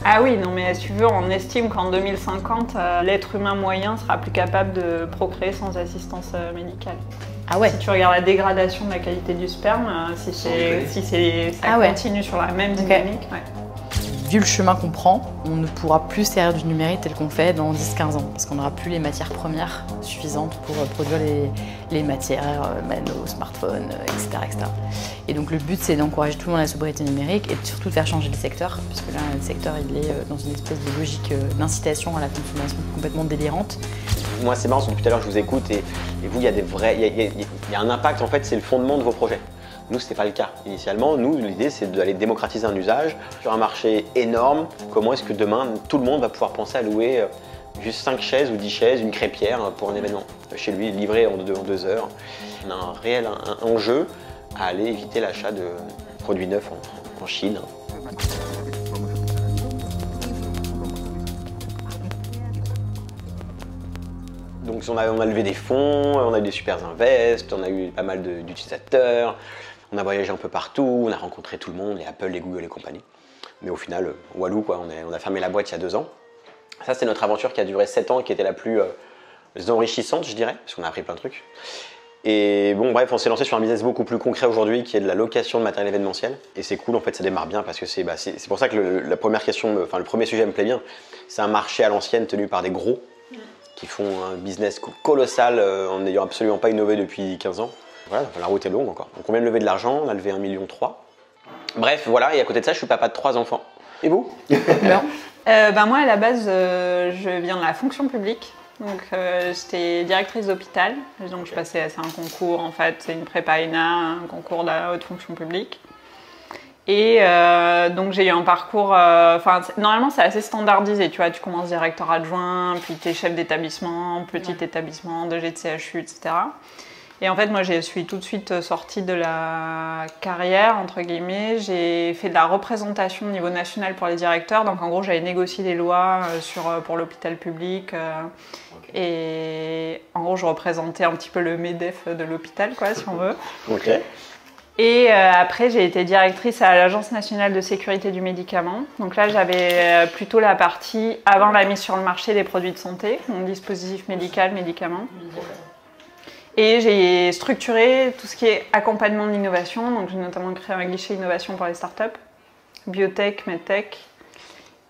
Ah oui, non mais si tu veux, on estime qu'en 2050, l'être humain moyen sera plus capable de procréer sans assistance médicale. Ah ouais. Si tu regardes la dégradation de la qualité du sperme, ça continue sur la même dynamique. Ouais. Vu le chemin qu'on prend, on ne pourra plus servir du numérique tel qu'on fait dans 10-15 ans, parce qu'on n'aura plus les matières premières suffisantes pour produire les matières, nos smartphones, etc., etc. Et donc le but, c'est d'encourager tout le monde à la sobriété numérique et surtout de faire changer le secteur, puisque là, le secteur, il est dans une espèce de logique d'incitation à la consommation complètement délirante. Moi, c'est marrant, depuis tout à l'heure, je vous écoute et vous, il y a un impact, en fait, c'est le fondement de vos projets. Nous, ce n'était pas le cas. Initialement, nous, l'idée, c'est d'aller démocratiser un usage sur un marché énorme. Comment est-ce que demain, tout le monde va pouvoir penser à louer juste 5 chaises ou 10 chaises, une crêpière pour un événement chez lui, livré en 2 heures. On a un réel enjeu à aller éviter l'achat de produits neufs en Chine. Donc on a levé des fonds, on a eu des super invests, on a eu pas mal d'utilisateurs. On a voyagé un peu partout, on a rencontré tout le monde, les Apple, les Google et compagnie. Mais au final, walou quoi, on a fermé la boîte il y a 2 ans. Ça, c'est notre aventure qui a duré 7 ans, qui était la plus enrichissante, je dirais, parce qu'on a appris plein de trucs. Et bon, bref, on s'est lancé sur un business beaucoup plus concret aujourd'hui, qui est de la location de matériel événementiel. Et c'est cool, en fait, ça démarre bien, parce que c'est pour ça que le premier sujet me plaît bien. C'est un marché à l'ancienne tenu par des gros, qui font un business colossal en n'ayant absolument pas innové depuis 15 ans. Voilà, la route est longue encore. Donc on vient de lever de l'argent, on a levé 1,3 million. Bref, voilà, et à côté de ça, je suis papa de 3 enfants. Et vous? Moi, à la base, je viens de la fonction publique. Donc j'étais directrice d'hôpital. Donc je passais, c'est un concours, en fait, c'est une prépa ENA, un concours de la haute fonction publique. Et donc j'ai eu un parcours, normalement c'est assez standardisé, tu vois, tu commences directeur adjoint, puis tu es chef d'établissement, petit établissement, DG de CHU, etc. Et en fait, moi, je suis tout de suite sortie de la carrière, entre guillemets. J'ai fait de la représentation au niveau national pour les directeurs. Donc, en gros, j'avais négocié les lois pour l'hôpital public. Et en gros, je représentais un petit peu le MEDEF de l'hôpital, quoi, si on veut. Okay. Et après, j'ai été directrice à l'Agence nationale de sécurité du médicament. Donc là, j'avais plutôt la partie avant la mise sur le marché des produits de santé, donc dispositif médical, médicaments. Et j'ai structuré tout ce qui est accompagnement de l'innovation. Donc j'ai notamment créé un guichet innovation pour les startups, biotech, medtech.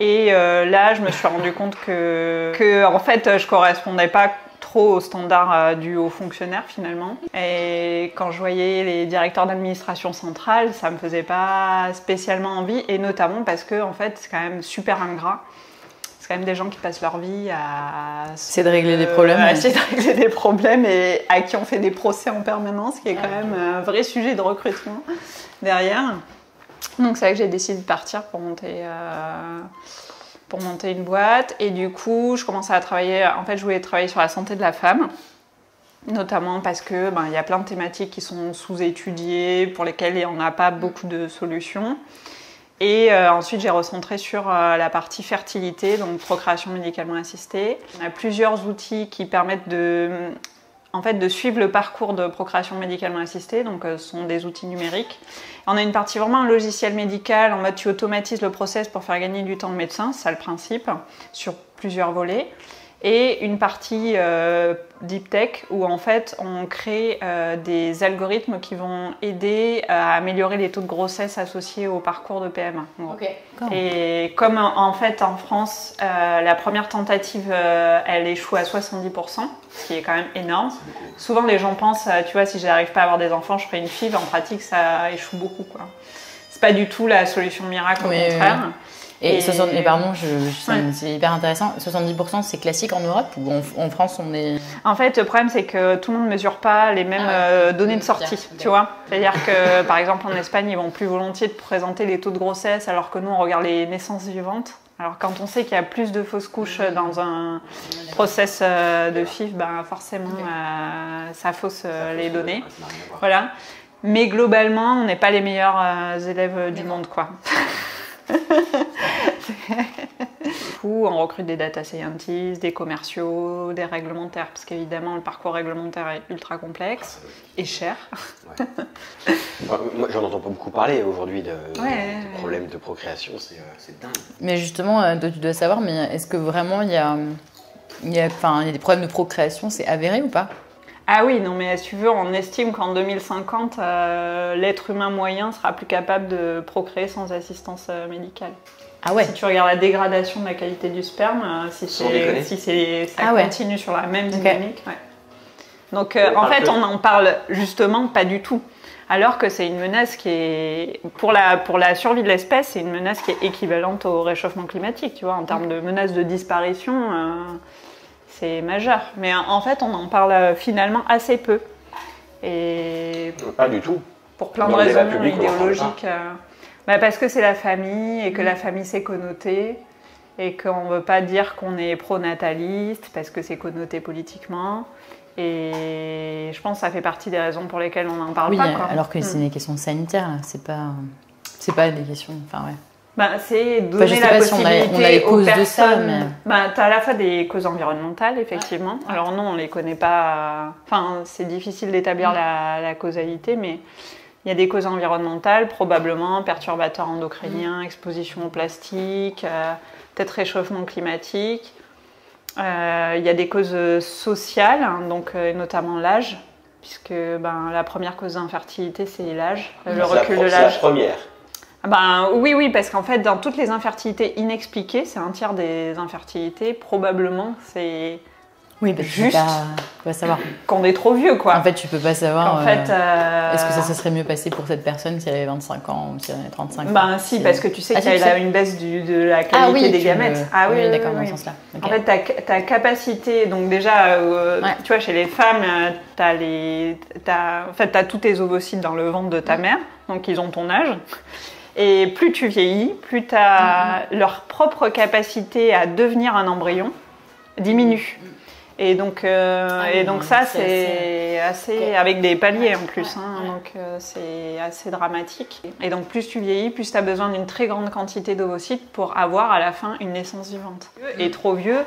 Et là, je me suis rendu compte que en fait, je correspondais pas trop aux standards du haut fonctionnaire finalement. Et quand je voyais les directeurs d'administration centrale, ça me faisait pas spécialement envie. Et notamment parce que en fait, c'est quand même super ingrat. C'est quand même des gens qui passent leur vie à essayer de régler des problèmes. Essayer de régler des problèmes et à qui on fait des procès en permanence, qui est quand même un vrai sujet de recrutement derrière. Donc c'est vrai que j'ai décidé de partir pour monter une boîte. Et du coup, je commençais à travailler. En fait, je voulais travailler sur la santé de la femme, notamment parce que y a plein de thématiques qui sont sous-étudiées, pour lesquelles il n'y en a pas beaucoup de solutions. Et ensuite, j'ai recentré sur la partie fertilité, donc procréation médicalement assistée. On a plusieurs outils qui permettent de suivre le parcours de procréation médicalement assistée, donc ce sont des outils numériques. On a une partie vraiment un logiciel médical, en mode tu automatises le process pour faire gagner du temps au médecin, c'est ça le principe, sur plusieurs volets. Et une partie deep tech où en fait on crée des algorithmes qui vont aider à améliorer les taux de grossesse associés au parcours de PMA. Okay. Et comme en fait en France la première tentative elle échoue à 70%, ce qui est quand même énorme. Souvent les gens pensent tu vois, si j'arrive pas à avoir des enfants je ferai une FIV, en pratique ça échoue beaucoup quoi. C'est pas du tout la solution miracle, au contraire. Oui. Et pardon, c'est hyper intéressant, 70% c'est classique en Europe ou en France on est... En fait, le problème c'est que tout le monde ne mesure pas les mêmes données de sortie, tu vois. C'est-à-dire que par exemple en Espagne, ils vont plus volontiers te présenter les taux de grossesse alors que nous on regarde les naissances vivantes. Alors quand on sait qu'il y a plus de fausses couches dans un process de FIV, forcément ça fausse les données. Voilà. Mais globalement, on n'est pas les meilleurs élèves du monde, quoi. coup, on recrute des data scientists, des commerciaux, des réglementaires, parce qu'évidemment, le parcours réglementaire est ultra complexe et cher. Ouais. Moi, j'en entends pas beaucoup parler aujourd'hui de problèmes de procréation, c'est dingue. Mais justement, toi, tu dois savoir, mais est-ce que vraiment il y a des problèmes de procréation, c'est avéré ou pas? Ah oui, non, mais si tu veux, on estime qu'en 2050, l'être humain moyen sera plus capable de procréer sans assistance médicale. Ah ouais. Si tu regardes la dégradation de la qualité du sperme, ça continue sur la même dynamique. Ouais. Donc en fait, on n'en parle justement pas du tout. Alors que c'est une menace qui est, pour la survie de l'espèce, c'est une menace qui est équivalente au réchauffement climatique, tu vois, en termes de menace de disparition, c'est majeur. Mais en fait, on en parle finalement assez peu. Et pas du tout. Pour plein de raisons idéologiques. Parce que c'est la famille et que la famille c'est connoté et qu'on ne veut pas dire qu'on est pro-nataliste parce que c'est connoté politiquement. Et je pense que ça fait partie des raisons pour lesquelles on n'en parle pas. Quoi. Alors que c'est des questions sanitaires, là. C'est pas des questions. Enfin, ouais. C'est donner la possibilité on a les causes aux personnes. De ça, mais... tu as à la fois des causes environnementales, effectivement. Ouais. Alors non, on les connaît pas. Enfin, c'est difficile d'établir la causalité, mais il y a des causes environnementales, probablement perturbateurs endocriniens, exposition au plastique, peut-être réchauffement climatique. Il y a des causes sociales, donc notamment l'âge, puisque la première cause d'infertilité, c'est l'âge, le recul de l'âge. C'est la première. Oui, parce qu'en fait, dans toutes les infertilités inexpliquées, c'est un tiers des infertilités, probablement, c'est Oui, parce que tu peux pas savoir. Qu'on est trop vieux, quoi. En fait, tu peux pas savoir. En fait, est-ce que ça serait mieux passé pour cette personne si elle avait 25 ans ou si elle avait 35 ans? Ben si, parce que tu sais qu'il y a une baisse de la qualité des gamètes. Ah oui, d'accord, dans ce sens-là. Okay. En fait, ta capacité, donc déjà, tu vois, chez les femmes, t'as tous tes ovocytes dans le ventre de ta mère, donc ils ont ton âge. Et plus tu vieillis, plus leur propre capacité à devenir un embryon diminue. Et donc ça, c'est assez avec des paliers en plus, donc c'est assez dramatique. Et donc plus tu vieillis, plus tu as besoin d'une très grande quantité d'ovocytes pour avoir à la fin une naissance vivante. Et trop vieux,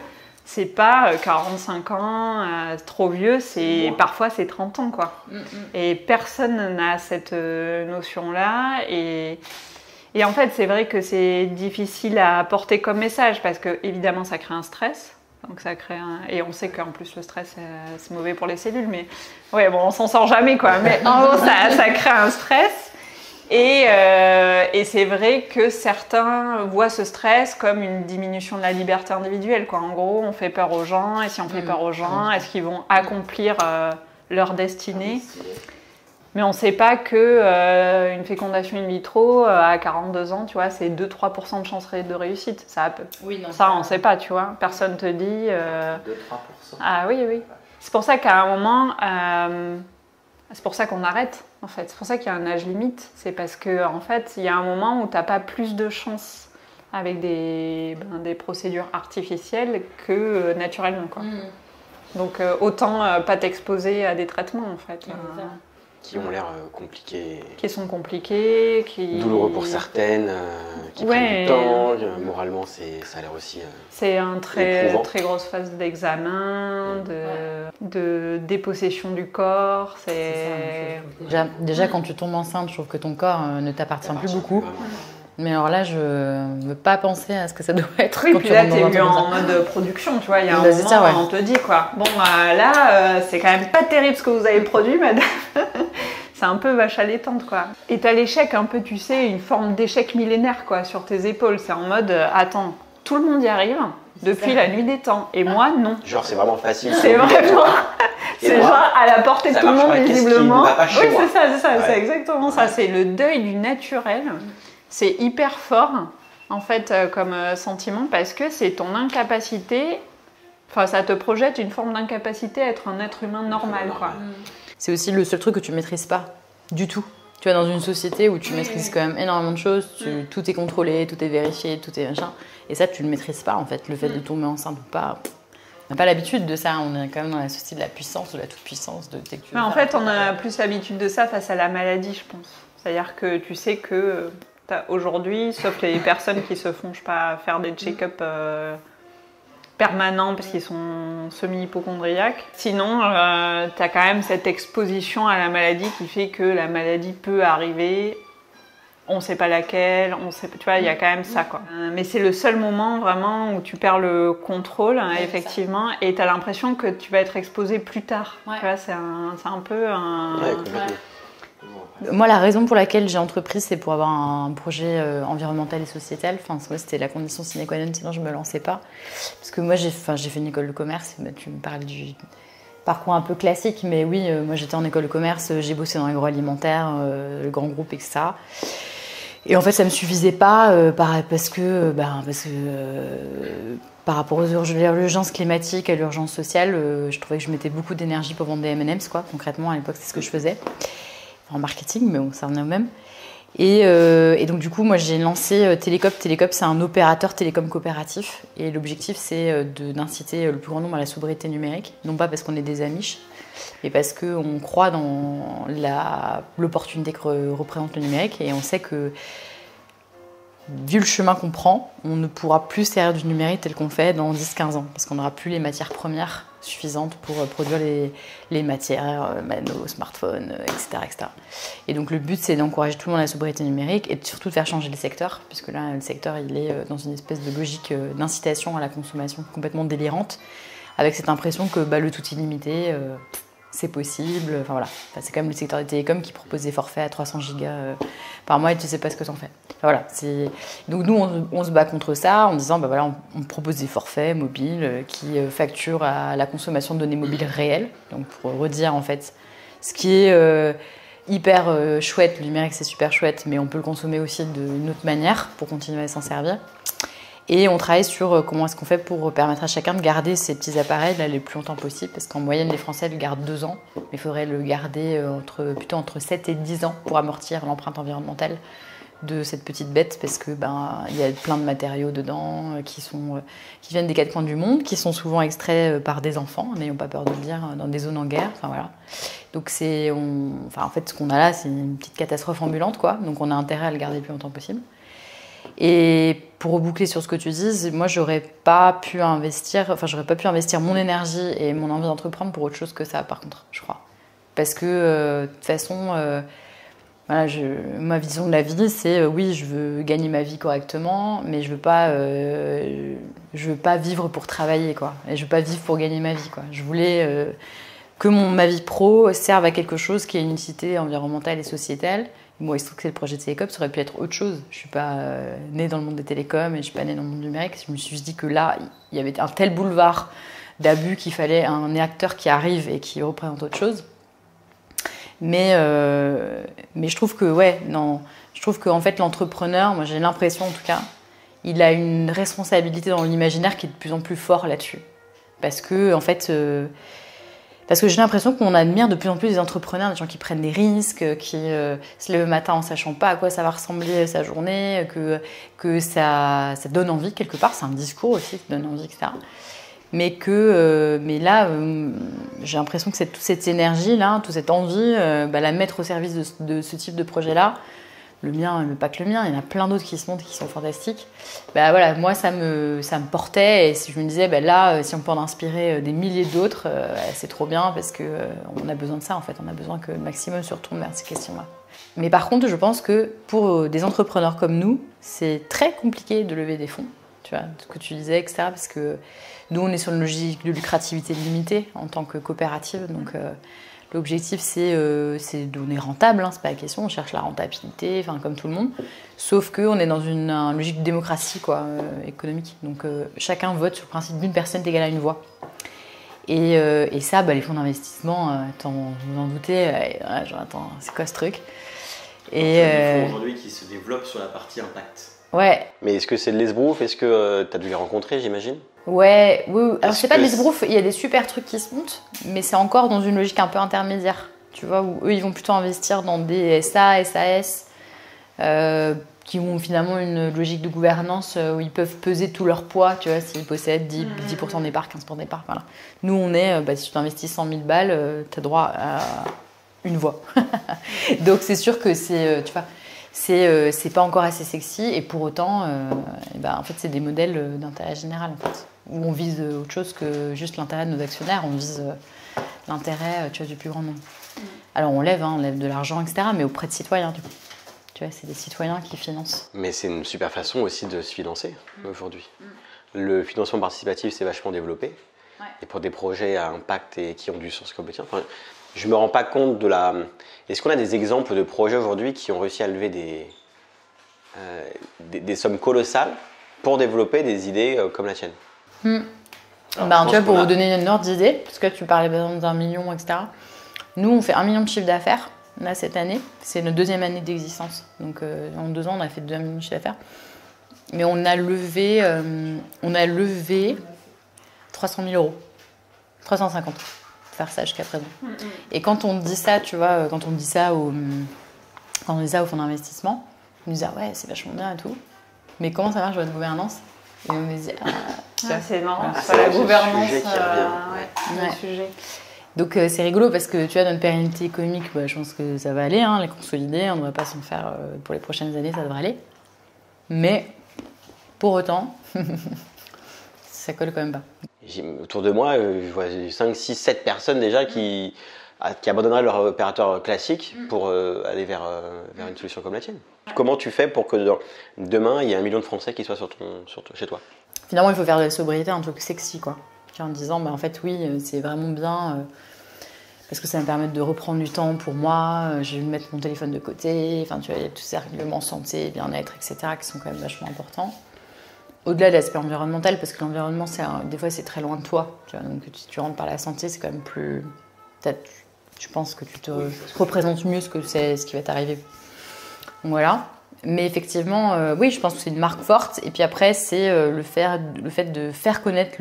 c'est pas 45 ans, trop vieux, parfois c'est 30 ans, quoi. Et personne n'a cette notion-là. Et en fait, c'est vrai que c'est difficile à porter comme message parce que évidemment, ça crée un stress. Donc ça crée et on sait qu'en plus le stress c'est mauvais pour les cellules, mais ouais, bon, on s'en sort jamais, quoi. Mais en gros, ça crée un stress et c'est vrai que certains voient ce stress comme une diminution de la liberté individuelle, quoi. En gros, on fait peur aux gens, et si on fait peur aux gens, est-ce qu'ils vont accomplir leur destinée? Mais on ne sait pas qu'une fécondation in vitro à 42 ans, tu vois, c'est 2-3% de chance de réussite. Ça, on ne sait pas, tu vois. Personne ne te dit... 2-3%. Ah oui. C'est pour ça qu'à un moment, c'est pour ça qu'on arrête, en fait. C'est pour ça qu'il y a un âge limite. C'est parce qu'en fait, il y a un moment où tu n'as pas plus de chance avec des procédures artificielles que naturellement, quoi. Donc autant pas t'exposer à des traitements, en fait. Qui ont l'air compliqués. Qui sont compliqués, douloureux pour certaines, qui prennent du temps, moralement ça a l'air aussi c'est une très grosse phase d'examen, de dépossession du corps. Déjà, quand tu tombes enceinte, je trouve que ton corps ne t'appartient plus beaucoup. Mais alors là, je ne veux pas penser à ce que ça doit être. Oui, puis là, tu es vu en mode production, tu vois. Il y a un moment, on te dit, quoi. Bon, là, c'est quand même pas terrible ce que vous avez produit, madame. C'est un peu vache allaitante, quoi. Et tu as l'échec, un peu, tu sais, une forme d'échec millénaire, quoi, sur tes épaules. C'est en mode, attends, tout le monde y arrive depuis la nuit des temps. Et moi, non. Genre, c'est vraiment facile. C'est vraiment... C'est genre à la portée de tout le monde, visiblement. Oui, c'est ça. Ouais. C'est exactement ça. C'est le deuil du naturel. C'est hyper fort, en fait, comme sentiment, parce que c'est ton incapacité, enfin, ça te projette une forme d'incapacité à être un être humain normal, quoi. C'est aussi le seul truc que tu ne maîtrises pas, du tout. Tu es dans une société où tu maîtrises quand même énormément de choses, tout est contrôlé, tout est vérifié, tout est machin, et ça, tu ne le maîtrises pas, en fait, le fait de tomber enceinte ou pas. On n'a pas l'habitude de ça, on est quand même dans la société de la puissance, de la toute-puissance, de dès que tu veux. En fait, on a plus l'habitude de ça face à la maladie, je pense. C'est-à-dire que tu sais que... aujourd'hui, sauf les personnes qui se font, je sais pas, faire des check-up permanents parce qu'ils sont semi-hypocondriaques. Sinon, tu as quand même cette exposition à la maladie qui fait que la maladie peut arriver. On sait pas laquelle, tu vois, il y a quand même ça, quoi. Mais c'est le seul moment vraiment où tu perds le contrôle, effectivement, et tu as l'impression que tu vas être exposé plus tard. Ouais. Tu vois, c'est un peu un... Ouais, complètement. Moi, la raison pour laquelle j'ai entrepris, c'est pour avoir un projet environnemental et sociétal. Enfin, c'était la condition sine qua non, sinon je me lançais pas. Parce que moi, j'ai fait une école de commerce. Tu me parles du parcours un peu classique, mais oui, moi j'étais en école de commerce, j'ai bossé dans l'agroalimentaire, le grand groupe, etc. Et en fait, ça me suffisait pas parce que par rapport à l'urgence climatique et l'urgence sociale, je trouvais que je mettais beaucoup d'énergie pour vendre des M&M's, quoi. Concrètement, à l'époque, c'est ce que je faisais. En marketing, mais bon, ça revient au même. Et donc, du coup, moi, j'ai lancé Télécope. Télécope, c'est un opérateur télécom coopératif. Et l'objectif, c'est d'inciter le plus grand nombre à la sobriété numérique. Non pas parce qu'on est des amiches, mais parce qu'on croit dans l'opportunité que représente le numérique. Et on sait que, vu le chemin qu'on prend, on ne pourra plus servir du numérique tel qu'on fait dans 10-15 ans. Parce qu'on n'aura plus les matières premières suffisantes pour produire les matières, nos smartphones, etc., etc. Et donc le but, c'est d'encourager tout le monde à la sobriété numérique et surtout de faire changer le secteur, puisque là, le secteur, il est dans une espèce de logique d'incitation à la consommation complètement délirante, avec cette impression que le tout illimité, c'est possible. Enfin voilà, c'est quand même le secteur des télécoms qui propose des forfaits à 300 gigas par mois et tu sais pas ce que t'en fais. Enfin, voilà, donc nous, on se bat contre ça en disant, on propose des forfaits mobiles qui facturent à la consommation de données mobiles réelles. Donc pour redire en fait, ce qui est hyper chouette, le numérique c'est super chouette, mais on peut le consommer aussi d'une autre manière pour continuer à s'en servir. Et on travaille sur comment est-ce qu'on fait pour permettre à chacun de garder ces petits appareils là, le plus longtemps possible, parce qu'en moyenne, les Français le gardent 2 ans, mais il faudrait le garder plutôt entre 7 et 10 ans pour amortir l'empreinte environnementale de cette petite bête, parce que il y a plein de matériaux dedans qui viennent des 4 coins du monde, qui sont souvent extraits par des enfants, n'ayons pas peur de le dire, dans des zones en guerre. Enfin voilà. Donc en fait, ce qu'on a là, c'est une petite catastrophe ambulante, quoi. Donc on a intérêt à le garder le plus longtemps possible. Et pour reboucler sur ce que tu dis, moi j'aurais pas pu investir mon énergie et mon envie d'entreprendre pour autre chose que ça, par contre, je crois. Parce que de toute façon, ma vision de la vie, c'est oui, je veux gagner ma vie correctement, mais je veux pas vivre pour travailler, quoi. Et je veux pas vivre pour gagner ma vie, quoi. Je voulais que ma vie pro serve à quelque chose qui ait une utilité environnementale et sociétale. Moi, il se trouve que c'est le projet de Télécope, ça aurait pu être autre chose. Je ne suis pas née dans le monde des télécoms et je ne suis pas née dans le monde numérique. Je me suis dit que là, il y avait un tel boulevard d'abus qu'il fallait un acteur qui arrive et qui représente autre chose. Mais je trouve que, en fait, l'entrepreneur, moi j'ai l'impression en tout cas, il a une responsabilité dans l'imaginaire qui est de plus en plus fort là-dessus. Parce que, en fait... Parce que j'ai l'impression qu'on admire de plus en plus des entrepreneurs, des gens qui prennent des risques, qui se lèvent le matin en sachant pas à quoi ça va ressembler sa journée, que ça donne envie quelque part. C'est un discours aussi qui donne envie, etc. Mais là, j'ai l'impression que toute cette énergie-là, toute cette envie, la mettre au service de ce type de projet-là, le mien, mais pas que le mien, il y en a plein d'autres qui se montent qui sont fantastiques. Moi, ça me portait et si je me disais, là, si on peut en inspirer des milliers d'autres, c'est trop bien parce qu'on a besoin de ça en fait. On a besoin que le maximum se retourne vers ces questions-là. Mais par contre, je pense que pour des entrepreneurs comme nous, c'est très compliqué de lever des fonds. Tu vois, ce que tu disais, etc. Parce que nous, on est sur une logique de lucrativité limitée en tant que coopérative. Donc, l'objectif, c'est on est rentable, c'est pas la question, on cherche la rentabilité, comme tout le monde. Sauf qu'on est dans une logique de démocratie économique. Donc chacun vote sur le principe d'une personne égale à une voix. Et ça, les fonds d'investissement, vous en doutez, attends, c'est quoi ce truc ? Et des fonds aujourd'hui qui se développent sur la partie impact. Ouais. Mais est-ce que c'est de l'esbrouf ? Est-ce que tu as dû les rencontrer, j'imagine ? Ouais, oui. Alors c'est pas de l'esbrouf, il y a des super trucs qui se montent, mais c'est encore dans une logique un peu intermédiaire, tu vois, où eux ils vont plutôt investir dans des SA, SAS, qui ont finalement une logique de gouvernance où ils peuvent peser tout leur poids, tu vois, s'ils possèdent 10% d'épargne, 15% d'épargne, voilà. Nous on est, si tu investis 100 000 balles, t'as droit à une voix. Donc c'est sûr que c'est, tu vois, c'est pas encore assez sexy et pour autant, en fait, c'est des modèles d'intérêt général en fait, où on vise autre chose que juste l'intérêt de nos actionnaires, on vise l'intérêt du plus grand nombre. Alors on lève de l'argent, etc., mais auprès de citoyens du coup. Tu vois, c'est des citoyens qui financent. Mais c'est une super façon aussi de se financer aujourd'hui. Le financement participatif s'est vachement développé. Ouais. Et pour des projets à impact et qui ont du sens comme le tien, je ne me rends pas compte de la... Est-ce qu'on a des exemples de projets aujourd'hui qui ont réussi à lever des sommes colossales pour développer des idées comme la tienne? Alors, tu vois, pour vous donner une ordre d'idée, parce que tu parlais par exemple d'1 million, etc. Nous, on fait 1 million de chiffre d'affaires là, cette année. C'est notre 2e année d'existence. Donc en 2 ans, on a fait 2 millions de chiffre d'affaires. Mais on a levé 300 000 euros. 350. Faire ça jusqu'à présent. Et quand on dit ça, tu vois, quand on dit ça au fonds d'investissement, on nous dit ouais, c'est vachement bien et tout. Mais comment ça marche votre gouvernance? Et on nous dit c'est marrant, c'est la gouvernance, le sujet. Donc c'est rigolo parce que tu vois, notre pérennité économique, je pense que ça va aller, les consolider, on ne devrait pas s'en faire pour les prochaines années, ça devrait aller. Mais pour autant, ça colle quand même pas. Autour de moi, je vois 5, 6, 7 personnes déjà qui abandonneraient leur opérateur classique pour aller vers une solution comme la tienne. Comment tu fais pour que demain, il y ait 1 million de Français qui soient chez toi? Finalement, il faut faire de la sobriété un truc sexy, quoi. En disant, en fait, oui, c'est vraiment bien parce que ça va me permettre de reprendre du temps pour moi, je vais mettre mon téléphone de côté, enfin, tu vois, il y a tous ces règlements santé, bien-être, etc., qui sont quand même vachement importants. Au-delà de l'aspect environnemental, parce que l'environnement, des fois, c'est très loin de toi. Tu vois, donc, si tu rentres par la santé, c'est quand même plus... Tu penses que tu te représentes mieux ce qui va t'arriver. Donc, voilà. Mais effectivement, oui, je pense que c'est une marque forte. Et puis après, c'est le fait de faire connaître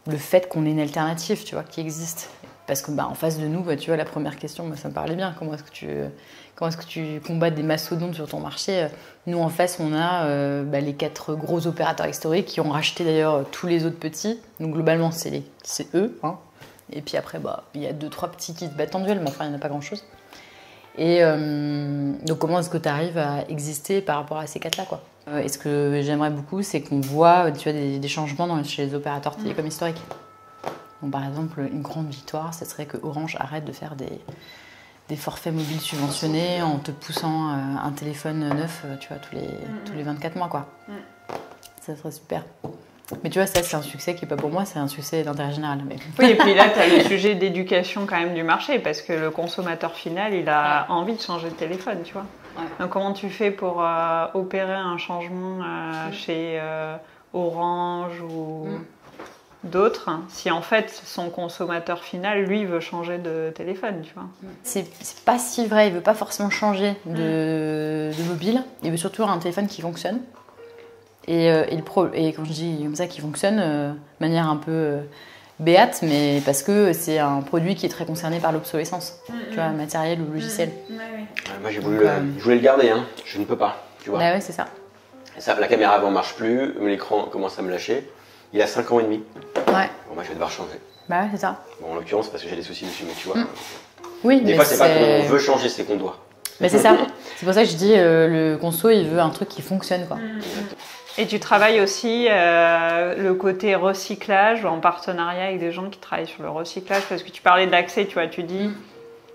le fait qu'on ait une alternative, tu vois, qui existe. Parce que en face de nous, tu vois, la première question, ça me parlait bien. Comment est-ce que tu combats des mastodontes sur ton marché? Nous, en face, on a les 4 gros opérateurs historiques qui ont racheté d'ailleurs tous les autres petits. Donc globalement, c'est eux. Et puis après, il y a 2-3 petits qui se battent en duel, mais enfin, il n'y en a pas grand-chose. Et donc comment est-ce que tu arrives à exister par rapport à ces 4-là, quoi? Et ce que j'aimerais beaucoup, c'est qu'on voit, tu vois, des changements chez les opérateurs télécoms historiques. Donc, par exemple, une grande victoire, ce serait que Orange arrête de faire des forfaits mobiles subventionnés en te poussant un téléphone neuf, tu vois, tous les 24 mois, quoi. Ça serait super. Mais tu vois, ça, c'est un succès qui n'est pas pour moi, c'est un succès d'intérêt général. Mais... Oui, et puis là, tu as le sujet d'éducation quand même du marché, parce que le consommateur final, il a envie de changer de téléphone, tu vois. Ouais. Donc, comment tu fais pour opérer un changement chez Orange ou d'autres, si en fait, son consommateur final, lui, veut changer de téléphone, tu vois. C'est pas si vrai, il ne veut pas forcément changer de mobile, il veut surtout avoir un téléphone qui fonctionne. Et quand je dis comme ça, qui fonctionne de manière un peu béate, mais parce que c'est un produit qui est très concerné par l'obsolescence, tu vois, matériel ou logiciel. Moi, je voulais le garder, je ne peux pas, tu vois. Ouais, c'est ça. La caméra avant marche plus, l'écran commence à me lâcher. Il a 5 ans et demi. Ouais. Bon, je vais devoir changer. Bah ouais, c'est ça. Bon, en l'occurrence, parce que j'ai des soucis dessus, mais tu vois. Oui, des fois, c'est pas qu'on veut changer, c'est qu'on doit. Mais c'est ça. C'est pour ça que je dis, le conso, il veut un truc qui fonctionne, quoi. Et tu travailles aussi le côté recyclage en partenariat avec des gens qui travaillent sur le recyclage, parce que tu parlais d'accès, tu vois, tu dis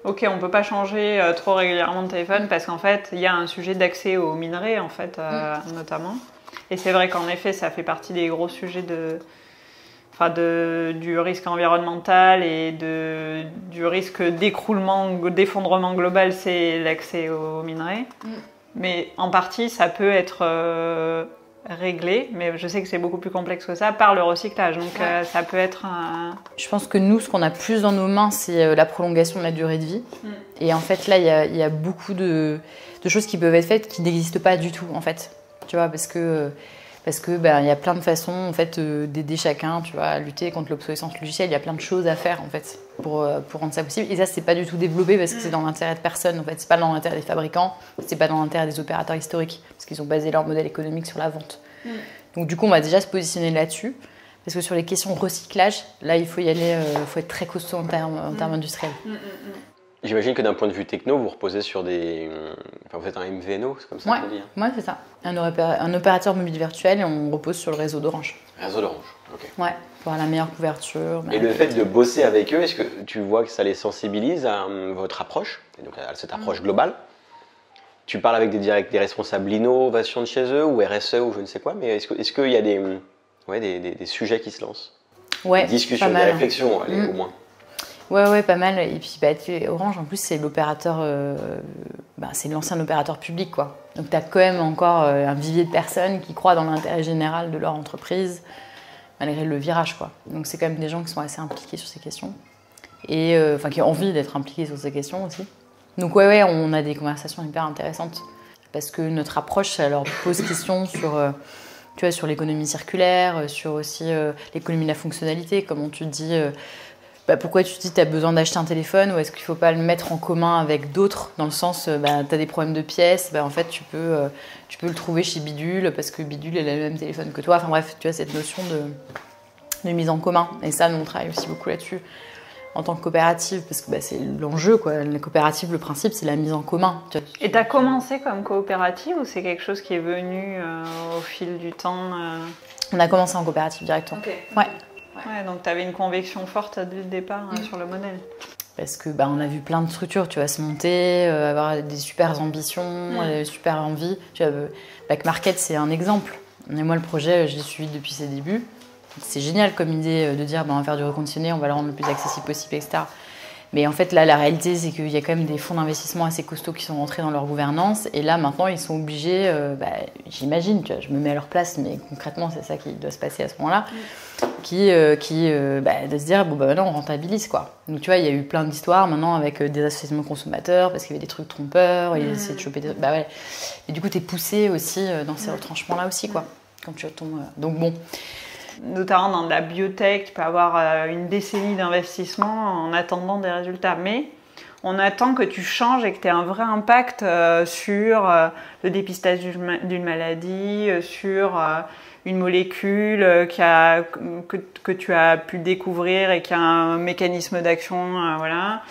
ok, on peut pas changer trop régulièrement de téléphone parce qu'en fait, il y a un sujet d'accès aux minerais, en fait, notamment. Et c'est vrai qu'en effet, ça fait partie des gros sujets du risque environnemental et du risque d'effondrement global, c'est l'accès aux minerais. Mais en partie, ça peut être réglé, mais je sais que c'est beaucoup plus complexe que ça, par le recyclage. Donc ça peut être un... Je pense que nous, ce qu'on a plus dans nos mains, c'est la prolongation de la durée de vie. Et en fait, là, il y a beaucoup de choses qui peuvent être faites qui n'existent pas du tout, en fait. Tu vois, parce que il y a plein de façons, en fait, d'aider chacun, tu vois, à lutter contre l'obsolescence logicielle. Il y a plein de choses à faire, en fait, pour rendre ça possible. Et ça, c'est pas du tout développé parce que c'est dans l'intérêt de personne, en fait. C'est pas dans l'intérêt des fabricants, c'est pas dans l'intérêt des opérateurs historiques, parce qu'ils ont basé leur modèle économique sur la vente. Donc, du coup, on va déjà se positionner là-dessus. Parce que sur les questions recyclage, là, il faut y aller, faut être très costaud en termes industriels. J'imagine que d'un point de vue techno, vous reposez sur des... Enfin, vous êtes un MVNO, c'est comme ça Ouais, qu'on dit. ouais, c'est ça. Un opérateur mobile virtuel et on repose sur le réseau d'Orange. Réseau d'Orange, ok. Ouais, pour avoir la meilleure couverture. Et le fait de bosser avec eux, est-ce que tu vois que ça les sensibilise à votre approche, et donc à cette approche globale? Tu parles avec des responsables innovation de chez eux, ou RSE, ou je ne sais quoi, mais est-ce qu'il y a des sujets qui se lancent? Ouais, des discussions, pas mal. des réflexions, allez, au moins. Ouais, pas mal. Et puis Orange, en plus, c'est l'opérateur, c'est l'ancien opérateur public, quoi. Donc tu as quand même encore un vivier de personnes qui croient dans l'intérêt général de leur entreprise, malgré le virage, quoi. Donc c'est quand même des gens qui sont assez impliqués sur ces questions. Et qui ont envie d'être impliqués sur ces questions aussi. Donc ouais, on a des conversations hyper intéressantes. Parce que notre approche, ça leur pose question sur l'économie circulaire, sur aussi l'économie de la fonctionnalité, comment tu dis... pourquoi tu te dis que tu as besoin d'acheter un téléphone ou est-ce qu'il ne faut pas le mettre en commun avec d'autres dans le sens, tu as des problèmes de pièces, en fait tu peux le trouver chez Bidule parce que Bidule elle a le même téléphone que toi. Enfin bref, tu as cette notion de mise en commun. Et ça, nous on travaille aussi beaucoup là-dessus en tant que coopérative parce que c'est l'enjeu, quoi. La coopérative, le principe c'est la mise en commun. Et tu as commencé comme coopérative ou c'est quelque chose qui est venu au fil du temps On a commencé en coopérative directement. Ok. Ouais. Ouais, donc tu avais une conviction forte dès le départ sur le modèle. Parce que on a vu plein de structures, tu vois, se monter, avoir des super ambitions, des super envies. Tu vois, Back Market, c'est un exemple. Et moi, le projet, je l'ai suivi depuis ses débuts. C'est génial comme idée de dire, on va faire du reconditionné, on va le rendre le plus accessible possible, etc. Mais en fait, là, la réalité, c'est qu'il y a quand même des fonds d'investissement assez costauds qui sont rentrés dans leur gouvernance. Et là, maintenant, ils sont obligés, j'imagine, tu vois, je me mets à leur place, mais concrètement, c'est ça qui doit se passer à ce moment-là, de se dire, non, on rentabilise, quoi. Donc, tu vois, il y a eu plein d'histoires maintenant avec des associations de consommateurs, parce qu'il y avait des trucs trompeurs, ils essaient de choper des... Et du coup, t'es poussé aussi dans ces retranchements-là aussi, quoi, quand tu tombes... Donc, bon... Notamment dans de la biotech, tu peux avoir une décennie d'investissement en attendant des résultats. Mais on attend que tu changes et que tu aies un vrai impact sur le dépistage d'une maladie, sur une molécule que tu as pu découvrir et qui a un mécanisme d'action. Voilà.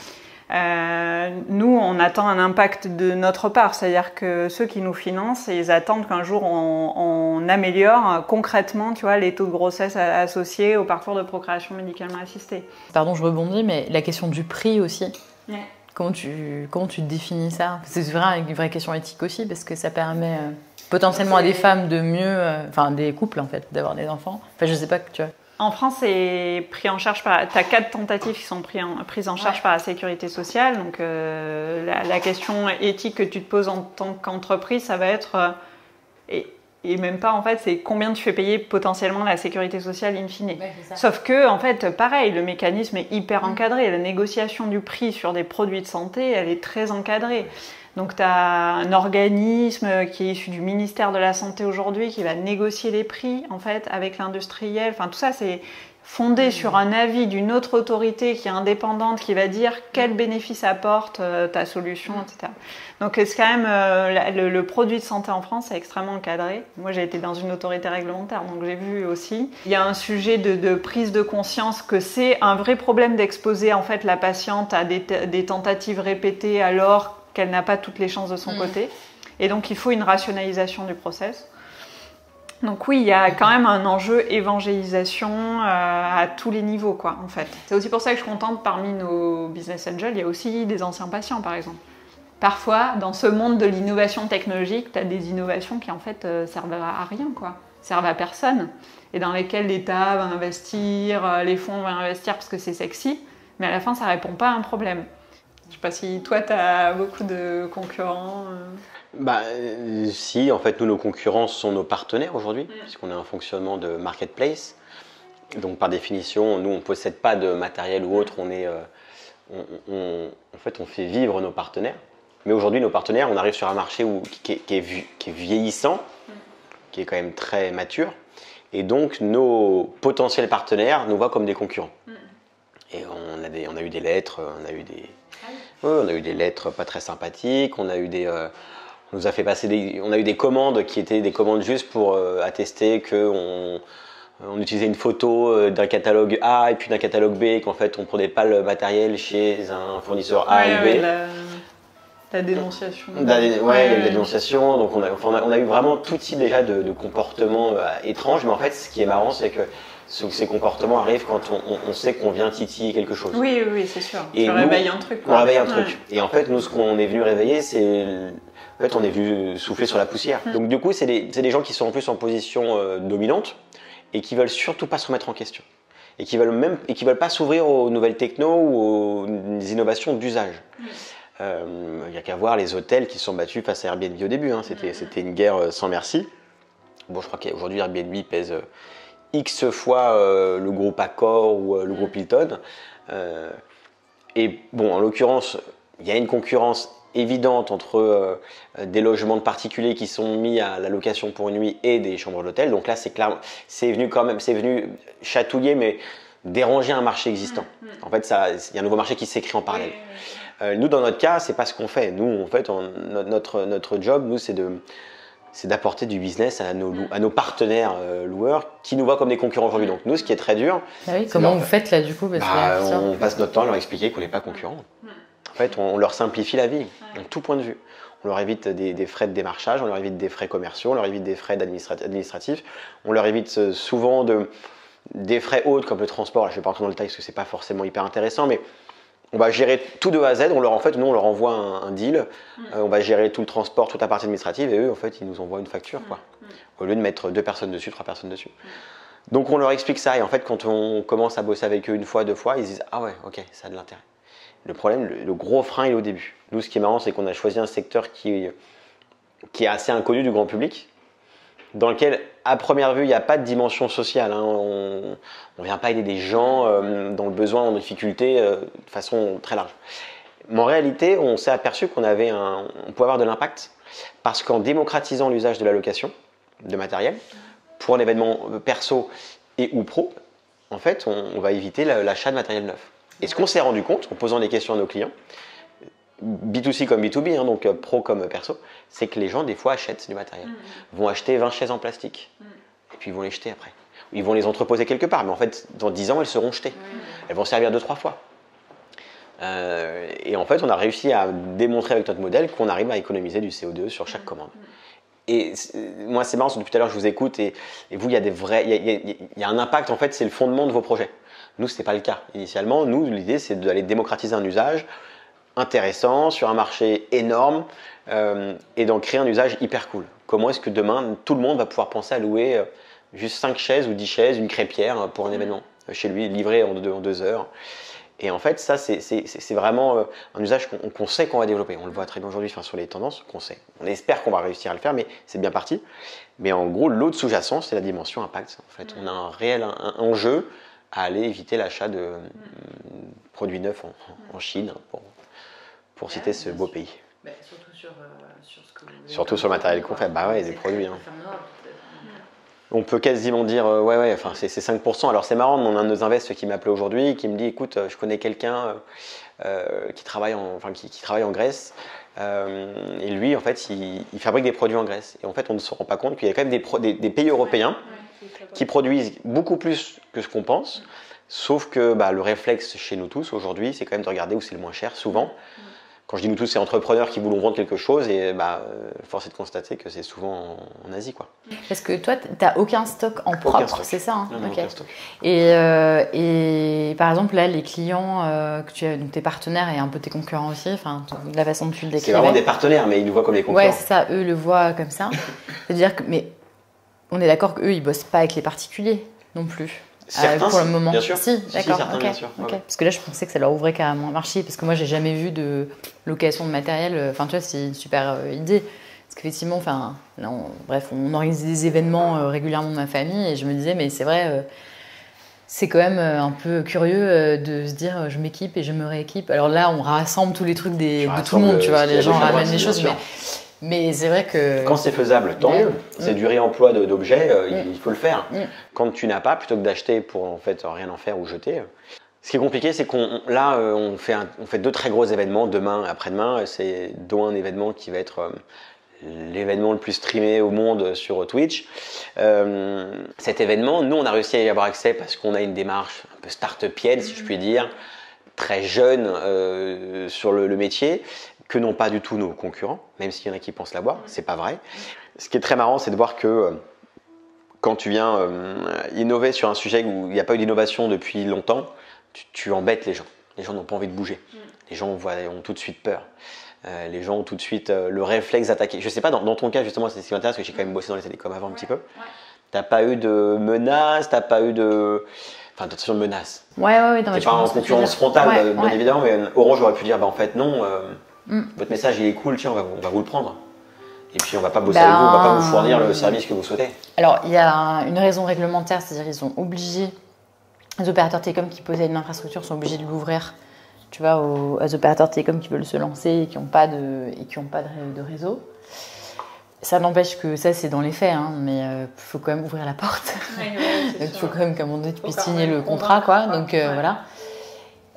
Nous, on attend un impact de notre part, c'est-à-dire que ceux qui nous financent, ils attendent qu'un jour on améliore concrètement, tu vois, les taux de grossesse associés au parcours de procréation médicalement assistée. Pardon, je rebondis, mais la question du prix aussi. Ouais. Comment tu définis ça? C'est une vraie question éthique aussi, parce que ça permet potentiellement à des femmes de mieux, des couples en fait, d'avoir des enfants. Enfin, je sais pas, tu vois. En France, c'est pris en charge par... Tu as 4 tentatives qui sont prises en charge par la sécurité sociale. Donc, la question éthique que tu te poses en tant qu'entreprise, ça va être... et même pas, en fait, c'est combien tu fais payer potentiellement la sécurité sociale in fine. Ouais, sauf que, en fait, pareil, le mécanisme est hyper encadré. La négociation du prix sur des produits de santé, elle est très encadrée. Donc, tu as un organisme qui est issu du ministère de la Santé aujourd'hui qui va négocier les prix, en fait, avec l'industriel. Enfin, tout ça, c'est fondé sur un avis d'une autre autorité qui est indépendante, qui va dire quel bénéfice apporte ta solution, etc. Donc, c'est quand même... le produit de santé en France est extrêmement encadré. Moi, j'ai été dans une autorité réglementaire, donc j'ai vu aussi. Il y a un sujet de prise de conscience que c'est un vrai problème d'exposer, en fait, la patiente à des tentatives répétées alors qu'elle n'a pas toutes les chances de son côté. Et donc, il faut une rationalisation du process. Donc oui, il y a quand même un enjeu évangélisation à tous les niveaux, quoi, en fait. C'est aussi pour ça que je suis contente, parmi nos business angels, il y a aussi des anciens patients, par exemple. Parfois, dans ce monde de l'innovation technologique, tu as des innovations qui, en fait, servent à rien, quoi. Servent à personne. Et dans lesquelles l'État va investir, les fonds vont investir parce que c'est sexy, mais à la fin, ça ne répond pas à un problème. Je sais pas si toi, tu as beaucoup de concurrents. Si, en fait, nous, nos concurrents sont nos partenaires aujourd'hui, puisqu'on a un fonctionnement de marketplace. Donc, par définition, nous, on ne possède pas de matériel ou autre. En fait, on fait vivre nos partenaires. Mais aujourd'hui, nos partenaires, on arrive sur un marché qui est vieillissant, qui est quand même très mature. Et donc, nos potentiels partenaires nous voient comme des concurrents. Et on a eu des lettres, on a eu des lettres pas très sympathiques, on a eu on a eu des commandes qui étaient des commandes juste pour attester qu'on On utilisait une photo d'un catalogue A et puis d'un catalogue B, qu'en fait on prenait pas le matériel chez un fournisseur A et B. La dénonciation. Il y a eu la dénonciation, donc on a eu vraiment tout type déjà de comportements étranges, mais en fait ce qui est marrant c'est que ces comportements arrivent quand on sait qu'on vient titiller quelque chose. Oui, c'est sûr. Et tu réveilles un truc. On réveille un truc. Et en fait nous ce qu'on est venu réveiller c'est... En fait on est venu souffler sur la poussière. Donc du coup c'est des gens qui sont en plus en position dominante et qui veulent surtout pas se remettre en question. Et qui veulent pas s'ouvrir aux nouvelles techno ou aux innovations d'usage. Il n'y a qu'à voir les hôtels qui se sont battus face à Airbnb au début. Hein. C'était une guerre sans merci. Bon, je crois qu'aujourd'hui Airbnb pèse X fois le groupe Accor ou le groupe Hilton. Et bon, en l'occurrence, il y a une concurrence évidente entre des logements de particuliers qui sont mis à la location pour une nuit et des chambres d'hôtel. Donc là, c'est clair, c'est venu chatouiller, mais déranger un marché existant. En fait, il y a un nouveau marché qui s'écrit en parallèle. Nous, dans notre cas, c'est pas ce qu'on fait. Nous, en fait, notre job, nous, c'est d'apporter du business à nos partenaires loueurs qui nous voient comme des concurrents aujourd'hui. Donc nous, ce qui est très dur. Comment vous faites là du coup on passe notre temps à leur expliquer qu'on n'est pas concurrents. En fait, on leur simplifie la vie, de tout point de vue. On leur évite des frais de démarchage, on leur évite des frais commerciaux, on leur évite des frais administratifs, on leur évite souvent des frais autres comme le transport. Là, je ne vais pas rentrer dans le détail parce que ce n'est pas forcément hyper intéressant, mais on va gérer tout de A à Z. Nous, on leur envoie un deal, on va gérer tout le transport, toute la partie administrative, et eux, en fait, ils nous envoient une facture, quoi. Au lieu de mettre 2 personnes dessus, 3 personnes dessus. Donc, on leur explique ça, et en fait, quand on commence à bosser avec eux une fois, 2 fois, ils disent « Ah ouais, ok, ça a de l'intérêt ». Le problème, le gros frein, il est au début. Nous, ce qui est marrant, c'est qu'on a choisi un secteur qui est assez inconnu du grand public, dans lequel, à première vue, il n'y a pas de dimension sociale. Hein. On ne vient pas aider des gens dans le besoin, en difficulté, de façon très large. Mais en réalité, on s'est aperçu qu'on pouvait avoir de l'impact, parce qu'en démocratisant l'usage de la location de matériel, pour un événement perso et ou pro, en fait, on va éviter l'achat de matériel neuf. Et ce qu'on s'est rendu compte, en posant des questions à nos clients, B2C comme B2B, hein, donc pro comme perso, c'est que les gens des fois achètent du matériel, vont acheter 20 chaises en plastique, et puis ils vont les jeter après. Ils vont les entreposer quelque part, mais en fait, dans 10 ans, elles seront jetées. Elles vont servir 2-3 fois. Et en fait, on a réussi à démontrer avec notre modèle qu'on arrive à économiser du CO2 sur chaque commande. Et moi, c'est marrant, depuis tout à l'heure, je vous écoute, et vous, il y a un impact, en fait, c'est le fondement de vos projets. Nous, ce n'est pas le cas. Initialement, nous, l'idée, c'est d'aller démocratiser un usage intéressant, sur un marché énorme, et d'en créer un usage hyper cool. Comment est-ce que demain, tout le monde va pouvoir penser à louer juste 5 chaises ou 10 chaises, une crêpière pour un événement chez lui, livré en 2 heures. Et en fait, ça, c'est vraiment un usage qu'on sait qu'on va développer. On le voit très bien aujourd'hui sur les tendances qu'on sait. On espère qu'on va réussir à le faire, mais c'est bien parti. Mais en gros, l'autre sous-jacent, c'est la dimension impact. En fait, on a un réel enjeu à aller éviter l'achat de produits neufs en Chine, pour citer ce beau pays. Surtout sur ce que vous surtout sur le matériel qu'on fait. Bah ouais, des produits. Hein. On peut quasiment dire, enfin, c'est 5%. Alors c'est marrant, on a un de nos invests qui m'appelait aujourd'hui, qui me dit, écoute, je connais quelqu'un qui travaille en Grèce, et lui, en fait, il fabrique des produits en Grèce. Et en fait, on ne se rend pas compte qu'il y a quand même des pays européens qui produisent beaucoup plus que ce qu'on pense, sauf que le réflexe chez nous tous aujourd'hui, c'est quand même de regarder où c'est le moins cher, souvent. Quand je dis nous tous, c'est entrepreneurs qui voulons vendre quelque chose, et force est de constater que c'est souvent en Asie, quoi. Parce que toi, tu n'as aucun stock en propre, c'est ça, hein? Non, okay. Aucun stock. Et par exemple, là, les clients que tu as, donc tes partenaires et un peu tes concurrents aussi, enfin, de la façon dont tu le décrivais. C'est vraiment des partenaires, mais ils nous voient comme les concurrents. Ouais, c'est ça, eux le voient comme ça. C'est-à-dire que, mais on est d'accord qu'eux, ils ne bossent pas avec les particuliers non plus. Certains, pour le moment. Bien sûr. Si, d'accord. Certains, okay. bien sûr. Okay. Ouais. Parce que là, je pensais que ça leur ouvrait carrément un marché, parce que moi, j'ai jamais vu de location de matériel. Enfin, tu vois, c'est une super idée. Parce qu'effectivement, on organise des événements régulièrement de ma famille, et je me disais, mais c'est vrai, c'est quand même un peu curieux de se dire, je m'équipe et je me rééquipe. Alors là, on rassemble tous les trucs de tout le monde, tu vois, les gens ramènent les choses, mais c'est vrai que... Quand c'est faisable, tant mieux. C'est du réemploi d'objets, il faut le faire. Quand tu n'as pas, plutôt que d'acheter pour en fait rien en faire ou jeter. Ce qui est compliqué, c'est on fait 2 très gros événements demain et après-demain. C'est dont un événement qui va être l'événement le plus streamé au monde sur Twitch. Cet événement, nous, on a réussi à y avoir accès parce qu'on a une démarche un peu start-upienne, si je puis dire, très jeune sur le métier, que n'ont pas du tout nos concurrents, même s'il y en a qui pensent l'avoir, c'est pas vrai. Ce qui est très marrant, c'est de voir que quand tu viens innover sur un sujet où il n'y a pas eu d'innovation depuis longtemps, tu embêtes les gens. Les gens n'ont pas envie de bouger. Les gens ont tout de suite peur. Les gens ont tout de suite le réflexe d'attaquer. Je ne sais pas, dans ton cas, justement, c'est ce qui m'intéresse, parce que j'ai quand même bossé dans les télécoms avant un petit peu. Tu n'as pas eu de menaces, tu n'as pas eu de... Enfin, attention de menaces. Ouais. Tu n'es pas en concurrence frontale, bien évidemment, mais Orange aurait pu dire, en fait, non, votre message, il est cool, tiens, on va vous le prendre. Et puis on va pas bosser avec vous, on va pas vous fournir le service que vous souhaitez. Alors il y a une raison réglementaire, c'est-à-dire qu'ils sont obligés, les opérateurs télécoms qui possèdent une infrastructure sont obligés de l'ouvrir, tu vois, aux opérateurs télécoms qui veulent se lancer et qui n'ont pas de réseau. Ça n'empêche que ça c'est dans les faits, hein, mais il faut quand même ouvrir la porte. Donc il faut quand même qu'à un moment donné tu puisses signer le contrat, quoi. Donc voilà.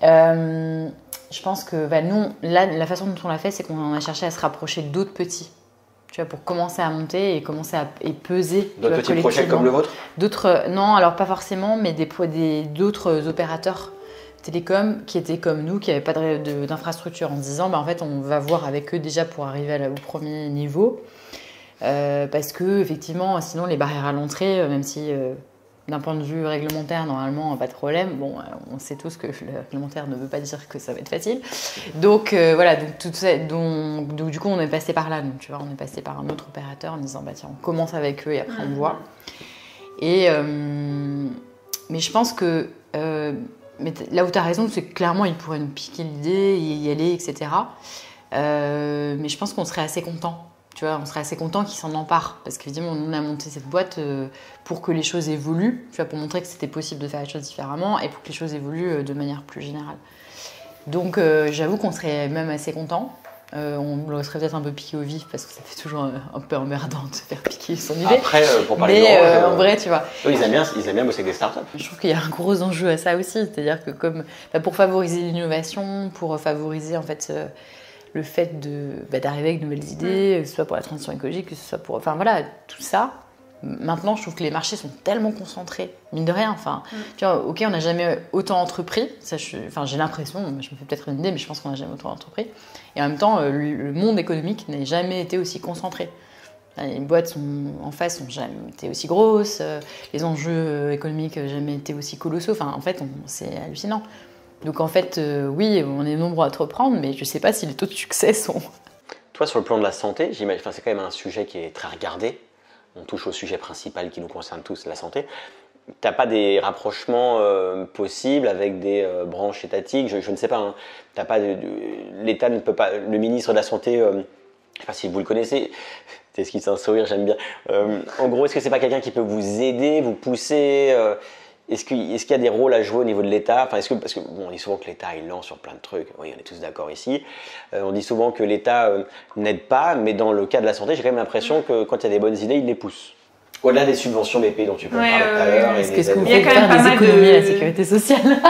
Je pense que nous, là, la façon dont on l'a fait, c'est qu'on a cherché à se rapprocher d'autres petits. Tu vois, pour commencer à monter et commencer à peser. D'autres petits projets comme le vôtre? D'autres, non, alors pas forcément, mais d'autres opérateurs télécoms qui étaient comme nous, qui n'avaient pas d'infrastructure, en se disant, en fait, on va voir avec eux déjà pour arriver au premier niveau. Parce que, effectivement, sinon, les barrières à l'entrée, même si d'un point de vue réglementaire, normalement, pas de problème. Bon, on sait tous que le réglementaire ne veut pas dire que ça va être facile. Donc, voilà, donc, du coup, on est passé par là. Donc, tu vois, on est passé par un autre opérateur en disant, tiens, on commence avec eux et après on voit. Mais je pense que mais là où tu as raison, c'est que clairement, ils pourraient nous piquer l'idée, y aller, etc. Mais je pense qu'on serait assez contents. Tu vois, on serait assez content qu'ils s'en emparent parce qu'évidemment on a monté cette boîte pour que les choses évoluent, tu vois, pour montrer que c'était possible de faire les choses différemment et pour que les choses évoluent de manière plus générale. Donc j'avoue qu'on serait même assez content. On le serait peut-être un peu piqué au vif parce que ça fait toujours un peu emmerdant de se faire piquer son idée. Après, pour parler mais en vrai, tu vois. Eux, ils aiment bien bosser avec des startups. Je trouve qu'il y a un gros enjeu à ça aussi, c'est-à-dire que comme pour favoriser l'innovation, pour favoriser en fait le fait d'arriver avec de nouvelles idées, que ce soit pour la transition écologique, que ce soit pour... Enfin voilà, tout ça. Maintenant, je trouve que les marchés sont tellement concentrés, mine de rien. Enfin, tu vois, ok, on n'a jamais autant entrepris. Ça, j'ai l'impression, je me fais peut-être une idée, mais je pense qu'on n'a jamais autant entrepris. Et en même temps, le monde économique n'a jamais été aussi concentré. Les boîtes en face n'ont jamais été aussi grosses, les enjeux économiques n'ont jamais été aussi colossaux. Enfin, en fait, c'est hallucinant. Donc en fait, oui, on est nombreux à entreprendre, mais je ne sais pas si les taux de succès sont... Toi, sur le plan de la santé, j'imagine, c'est quand même un sujet qui est très regardé. On touche au sujet principal qui nous concerne tous, la santé. Tu n'as pas des rapprochements possibles avec des branches étatiques? Je ne sais pas. Hein. T'as pas l'État ne peut pas... Le ministre de la Santé, je ne sais pas si vous le connaissez, c'est ce qui fait un sourire, j'aime bien. En gros, est-ce que ce n'est pas quelqu'un qui peut vous aider, vous pousser Est-ce qu'il y a des rôles à jouer au niveau de l'État? Parce que bon, on dit souvent que l'État est lent sur plein de trucs. Oui, on est tous d'accord ici. On dit souvent que l'État n'aide pas, mais dans le cas de la santé, j'ai quand même l'impression que quand il y a des bonnes idées, il les pousse. Au-delà des subventions BP dont tu peux parler tout à l'heure. Est-ce que vous pouvez faire des économies à la sécurité sociale?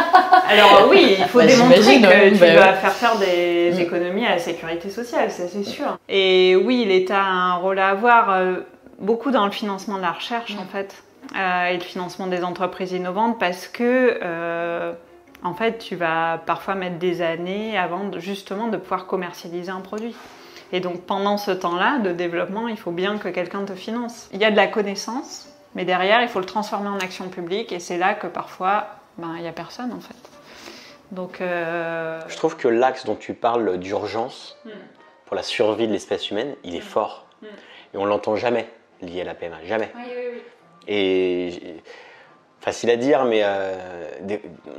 Alors oui, il faut démontrer que tu vas faire des économies à la sécurité sociale, ça c'est sûr. Et oui, l'État a un rôle à avoir, beaucoup dans le financement de la recherche en fait. Et le financement des entreprises innovantes parce que en fait tu vas parfois mettre des années avant justement de pouvoir commercialiser un produit. Et donc pendant ce temps-là de développement, il faut bien que quelqu'un te finance. Il y a de la connaissance, mais derrière il faut le transformer en action publique et c'est là que parfois il n'y a personne en fait. Donc je trouve que l'axe dont tu parles d'urgence pour la survie de l'espèce humaine, il est fort. Et on ne l'entend jamais lié à la PMA, jamais. Oui. Et facile à dire, mais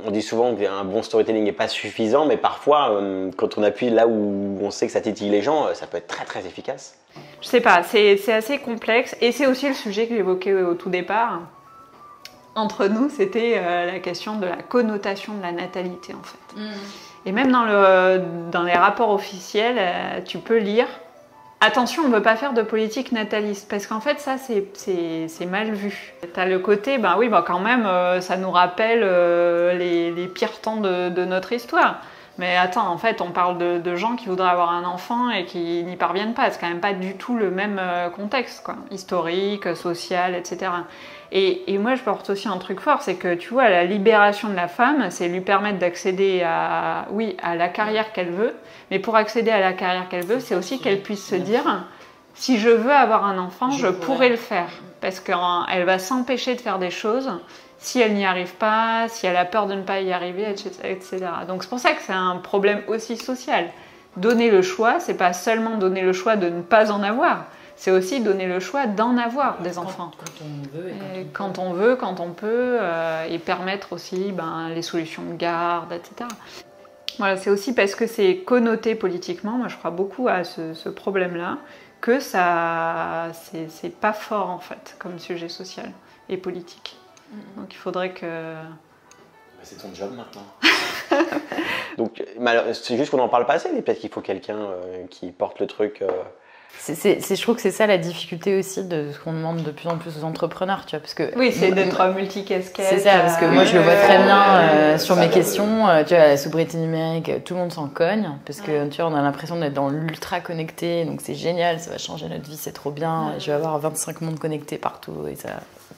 on dit souvent qu'un bon storytelling n'est pas suffisant, mais parfois, quand on appuie là où on sait que ça titille les gens, ça peut être très très efficace. Je sais pas, c'est assez complexe, et c'est aussi le sujet que j'évoquais au tout départ. Entre nous, c'était la question de la connotation de la natalité, en fait. Et même dans les rapports officiels, tu peux lire attention, on ne veut pas faire de politique nataliste, parce qu'en fait, ça, c'est mal vu. Tu as le côté, quand même, ça nous rappelle les pires temps de notre histoire. Mais attends, en fait, on parle de gens qui voudraient avoir un enfant et qui n'y parviennent pas. C'est quand même pas du tout le même contexte, quoi. Historique, social, etc. Et moi, je porte aussi un truc fort, c'est que, tu vois, la libération de la femme, c'est lui permettre d'accéder à la carrière qu'elle veut. Mais pour accéder à la carrière qu'elle veut, c'est aussi qu'elle puisse se dire, si je veux avoir un enfant, je pourrais le faire. Parce qu'elle va s'empêcher de faire des choses si elle n'y arrive pas, si elle a peur de ne pas y arriver, etc. Donc c'est pour ça que c'est un problème aussi social. Donner le choix, c'est pas seulement donner le choix de ne pas en avoir, c'est aussi donner le choix d'en avoir des enfants. Quand on veut, quand on peut, et permettre aussi les solutions de garde, etc. Voilà, c'est aussi parce que c'est connoté politiquement, moi je crois beaucoup à ce problème-là, que ça, c'est pas fort en fait, comme sujet social et politique. Donc il faudrait que... C'est ton job maintenant. Donc c'est juste qu'on n'en parle pas assez, mais peut-être qu'il faut quelqu'un qui porte le truc. Je trouve que c'est ça la difficulté aussi de ce qu'on demande de plus en plus aux entrepreneurs, tu vois, parce que... Oui, c'est d'être multicasquette. C'est ça, parce que moi je le vois très bien sur mes questions, tu vois, la sobriété numérique, tout le monde s'en cogne, parce que tu vois, on a l'impression d'être dans l'ultra connecté, donc c'est génial, ça va changer notre vie, c'est trop bien, je vais avoir 25 mondes connectés partout, et ça,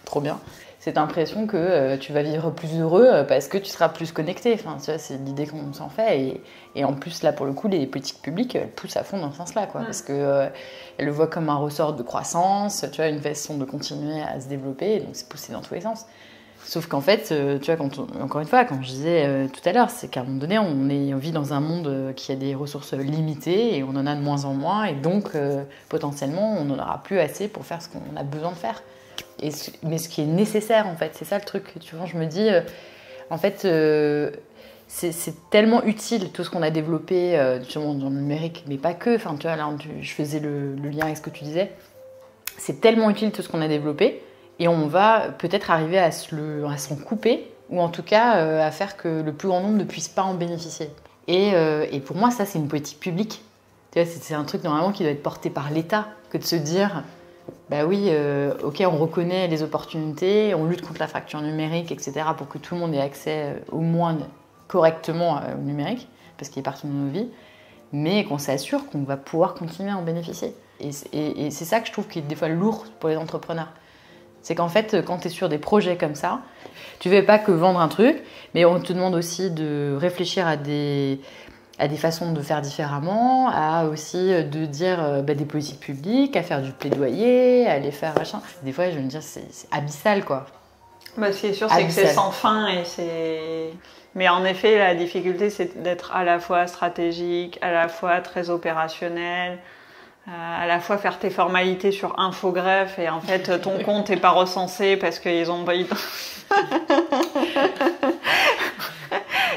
trop bien. Cette impression que tu vas vivre plus heureux parce que tu seras plus connecté. Enfin, tu vois, c'est l'idée qu'on s'en fait. Et en plus, là, pour le coup, les politiques publiques, elles poussent à fond dans ce sens-là, quoi. Parce qu'elles le voient comme un ressort de croissance, tu vois, une façon de continuer à se développer. Donc, c'est poussé dans tous les sens. Sauf qu'en fait, tu vois, encore une fois, quand je disais tout à l'heure, c'est qu'à un moment donné, on vit dans un monde qui a des ressources limitées et on en a de moins en moins. Et donc, potentiellement, on n'en aura plus assez pour faire ce qu'on a besoin de faire. Mais ce qui est nécessaire, en fait, c'est ça le truc. Tu vois, je me dis, en fait, c'est tellement utile tout ce qu'on a développé justement dans le numérique, mais pas que. Enfin, tu vois, là, je faisais le lien avec ce que tu disais. C'est tellement utile tout ce qu'on a développé, et on va peut-être arriver à s'en couper, ou en tout cas à faire que le plus grand nombre ne puisse pas en bénéficier. Et pour moi, ça, c'est une politique publique. Tu vois, c'est un truc normalement qui doit être porté par l'État, que de se dire. Bah oui, ok, on reconnaît les opportunités, on lutte contre la fracture numérique, etc., pour que tout le monde ait accès au moins correctement au numérique, parce qu'il est partout dans nos vies, mais qu'on s'assure qu'on va pouvoir continuer à en bénéficier. Et c'est ça que je trouve qui est des fois lourd pour les entrepreneurs. C'est qu'en fait, quand tu es sur des projets comme ça, tu ne fais pas que vendre un truc, mais on te demande aussi de réfléchir à des façons de faire différemment, à aussi de dire des politiques publiques, à faire du plaidoyer, à aller faire machin. Des fois, je veux me dire, c'est abyssal, quoi. Ce qui est sûr, c'est que c'est sans fin. Mais en effet, la difficulté, c'est d'être à la fois stratégique, à la fois très opérationnel, à la fois faire tes formalités sur Infogreffe et en fait, ton compte n'est pas recensé parce qu'ils ont...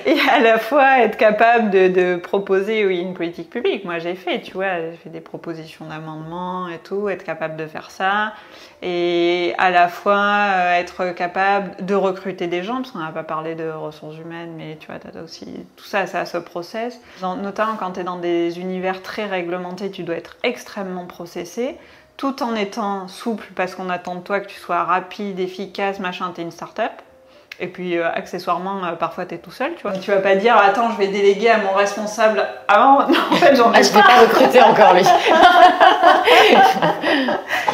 Et à la fois être capable de proposer une politique publique. Moi, j'ai fait des propositions d'amendement et tout, être capable de faire ça. Et à la fois être capable de recruter des gens, parce qu'on n'a pas parlé de ressources humaines, mais tu vois, t'as aussi tout ça, ça ce process. Notamment quand tu es dans des univers très réglementés, tu dois être extrêmement processé, tout en étant souple, parce qu'on attend de toi que tu sois rapide, efficace, machin, t'es une start-up. Et puis, accessoirement, parfois, t'es tout seul, tu vois. Tu vas pas dire, attends, je vais déléguer à mon responsable avant. Non, en fait, j'en ai je vais pas recruter encore, lui.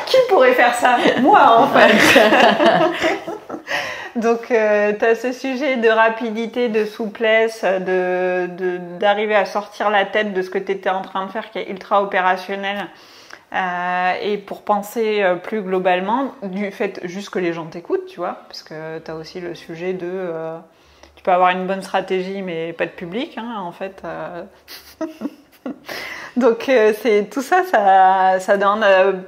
Qui pourrait faire ça? Moi, en fait. Donc, t'as ce sujet de rapidité, de souplesse, d'arriver à sortir la tête de ce que t'étais en train de faire, qui est ultra opérationnel. Et pour penser plus globalement, du fait juste que les gens t'écoutent, tu vois, parce que tu as aussi le sujet de... tu peux avoir une bonne stratégie, mais pas de public, hein, en fait. Donc tout ça, ça donne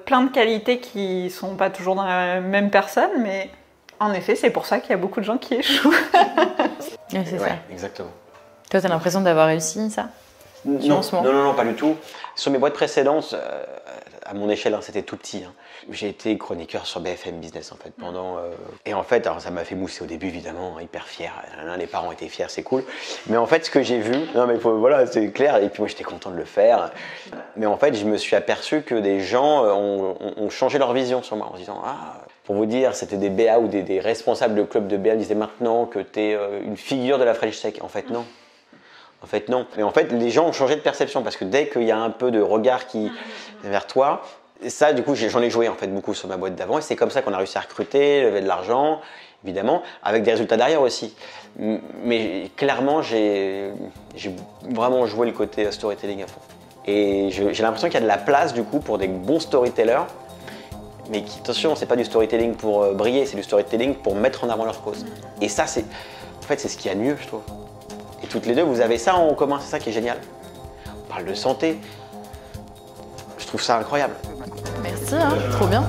plein de qualités qui sont pas toujours dans la même personne, mais en effet, c'est pour ça qu'il y a beaucoup de gens qui échouent. C'est ça. Exactement. Toi, tu as l'impression d'avoir réussi ça? Non, pas du tout. Sur mes boîtes précédentes, à mon échelle, hein, c'était tout petit. Hein. J'ai été chroniqueur sur BFM Business en fait pendant. Et en fait, alors ça m'a fait mousser au début évidemment, hyper fier. Les parents étaient fiers, c'est cool. Mais en fait, ce que j'ai vu, voilà, c'est clair. Et puis moi, j'étais content de le faire. Mais en fait, je me suis aperçu que des gens ont changé leur vision sur moi en se disant pour vous dire, c'était des BA ou des responsables de club de BA me disaient maintenant que t'es une figure de la French Tech. En fait, non. En fait, non. Mais en fait, les gens ont changé de perception parce que dès qu'il y a un peu de regard qui est vers toi, et ça, du coup, j'en ai joué en fait beaucoup sur ma boîte d'avant et c'est comme ça qu'on a réussi à recruter, lever de l'argent, évidemment, avec des résultats derrière aussi. Mais clairement, j'ai vraiment joué le côté storytelling à fond. Et j'ai l'impression qu'il y a de la place du coup pour des bons storytellers, mais qui, attention, c'est pas du storytelling pour briller, c'est du storytelling pour mettre en avant leur cause. Et ça, c'est en fait, c'est ce qu'il y a de mieux, je trouve. Et toutes les deux, vous avez ça en commun, c'est ça qui est génial. On parle de santé. Je trouve ça incroyable. Merci, hein, trop bien.